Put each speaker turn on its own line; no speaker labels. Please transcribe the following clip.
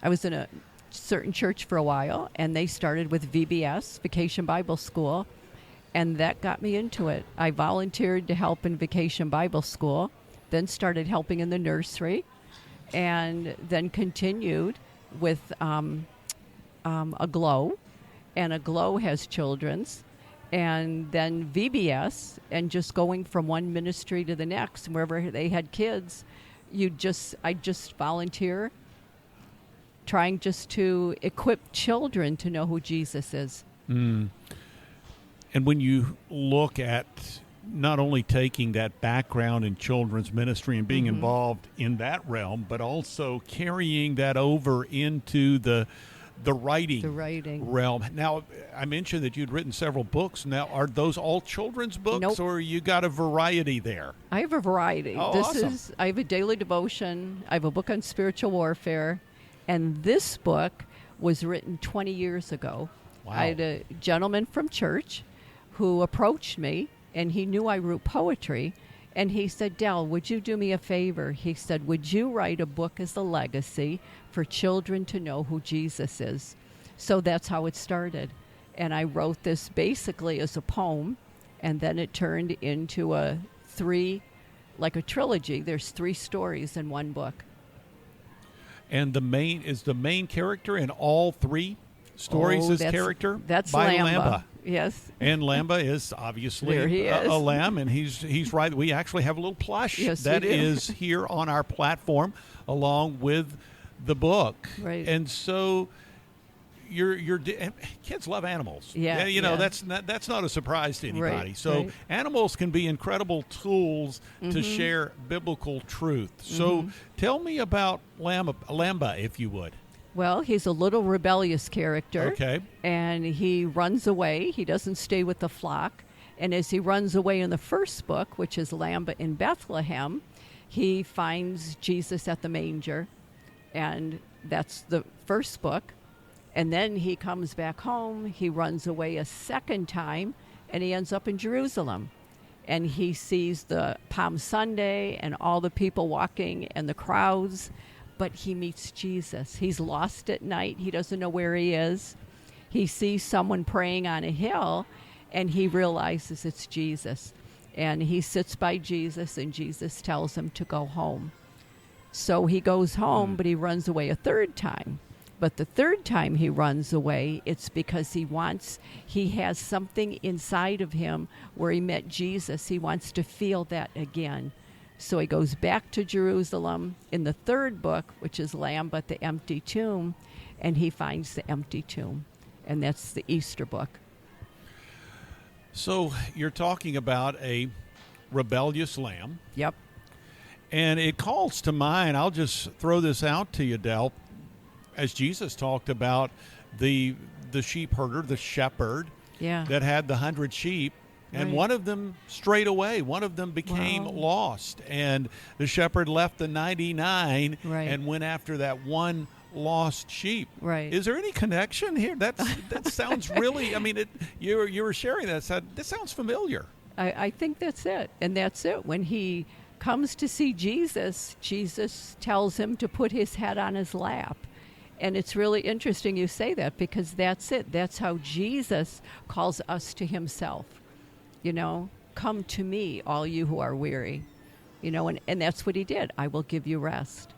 I was in a certain church for a while, and they started with VBS, Vacation Bible School, and that got me into it. I volunteered to help in Vacation Bible School, then started helping in the nursery, and then continued with a Glow, and a Glow has children's, and then VBS, and just going from one ministry to the next, wherever they had kids, I just volunteer, trying just to equip children to know who Jesus is.
Mm. And when you look at not only taking that background in children's ministry and being involved in that realm, but also carrying that over into the writing realm. Now, I mentioned that you'd written several books. Now, are those all children's books,
Nope.
or you got a variety there?
I have a variety.
Oh, awesome.
I have a daily devotion. I have a book on spiritual warfare. And this book was written 20 years ago.
Wow.
I had a gentleman from church who approached me, and he knew I wrote poetry. And he said, Del, would you do me a favor? He said, would you write a book as a legacy for children to know who Jesus is? So that's how it started. And I wrote this basically as a poem, and then it turned into a trilogy. There's 3 stories in one book.
And the main character in all 3 stories is character?
That's
by
Lamba. Yes.
And Lamba is obviously
There he is.
a lamb, and he's right. We actually have a little plush that is here on our platform along with the book.
Right.
And so kids love animals.
Yeah.
That's not a surprise to anybody.
Right,
So
right.
animals can be incredible tools to share biblical truth. So tell me about Lamba, if you would.
Well, he's a little rebellious character.
Okay.
And he runs away. He doesn't stay with the flock. And as he runs away in the first book, which is Lamba in Bethlehem, he finds Jesus at the manger. And that's the first book. And then he comes back home. He runs away a second time, and he ends up in Jerusalem. And he sees the Palm Sunday and all the people walking and the crowds. But he meets Jesus. He's lost at night. He doesn't know where he is. He sees someone praying on a hill, and he realizes it's Jesus. And he sits by Jesus, and Jesus tells him to go home. So he goes home, but he runs away a third time. But the third time he runs away, it's because he has something inside of him where he met Jesus. He wants to feel that again. So he goes back to Jerusalem in the third book, which is Lamba, the empty tomb, and he finds the empty tomb. And that's the Easter book.
So you're talking about a rebellious lamb.
Yep.
And it calls to mind, I'll just throw this out to you, Del, as Jesus talked about the sheep herder, the shepherd, that had the 100 sheep. And one of them strayed away. One of them became lost. And the shepherd left the 99 and went after that one lost sheep.
Right.
Is there any connection here? That sounds really, you were sharing that. This sounds familiar.
I think that's it. And that's it. When he comes to see Jesus, Jesus tells him to put his head on his lap. And it's really interesting you say that, because that's it. That's how Jesus calls us to himself. Come to me, all you who are weary. And that's what he did. I will give you rest.